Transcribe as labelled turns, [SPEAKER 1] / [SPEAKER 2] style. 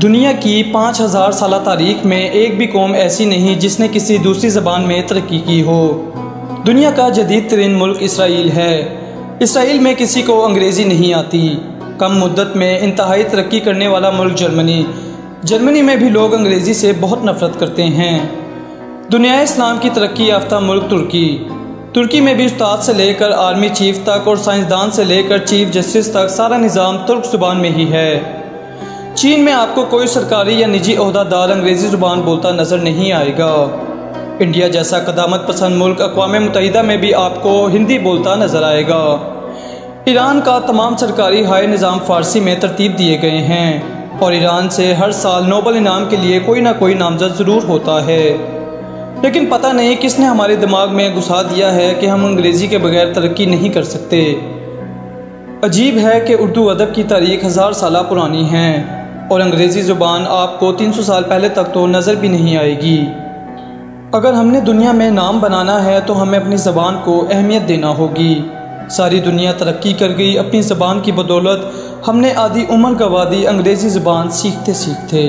[SPEAKER 1] दुनिया की 5000 साल तारीख में एक भी कौम ऐसी नहीं जिसने किसी दूसरी ज़बान में तरक्की की हो। दुनिया का जदीद तरीन मुल्क इसराइल है। इसराइल में किसी को अंग्रेज़ी नहीं आती। कम मुद्दत में इंतहाई तरक्की करने वाला मुल्क जर्मनी में भी लोग अंग्रेज़ी से बहुत नफ़रत करते हैं। दुनिया इस्लाम की तरक्की याफ्ता मुल्क तुर्की में भी उस्ताद से लेकर आर्मी चीफ तक और साइंसदान से लेकर चीफ जस्टिस तक सारा निज़ाम तुर्क ज़ुबान में ही है। चीन में आपको कोई सरकारी या निजी ओहदादार अंग्रेज़ी ज़ुबान बोलता नज़र नहीं आएगा। इंडिया जैसा क़दामत पसंद मुल्क अक़वाम मुत्तहिदा में भी आपको हिंदी बोलता नज़र आएगा। ईरान का तमाम सरकारी हाई निज़ाम फ़ारसी में तरतीब दिए गए हैं और ईरान से हर साल नोबल इनाम के लिए कोई ना कोई नामज़द ज़रूर होता है। लेकिन पता नहीं किसने हमारे दिमाग में घुसा दिया है कि हम अंग्रेज़ी के बगैर तरक्की नहीं कर सकते। अजीब है कि उर्दू अदब की तारीख़ 1000 साल पुरानी है और अंग्रेज़ी ज़ुबान आपको 300 साल पहले तक तो नज़र भी नहीं आएगी। अगर हमने दुनिया में नाम बनाना है तो हमें अपनी ज़बान को अहमियत देना होगी। सारी दुनिया तरक्की कर गई अपनी ज़बान की बदौलत। हमने आधी उम्र गंवा दी अंग्रेज़ी ज़बान सीखते सीखते।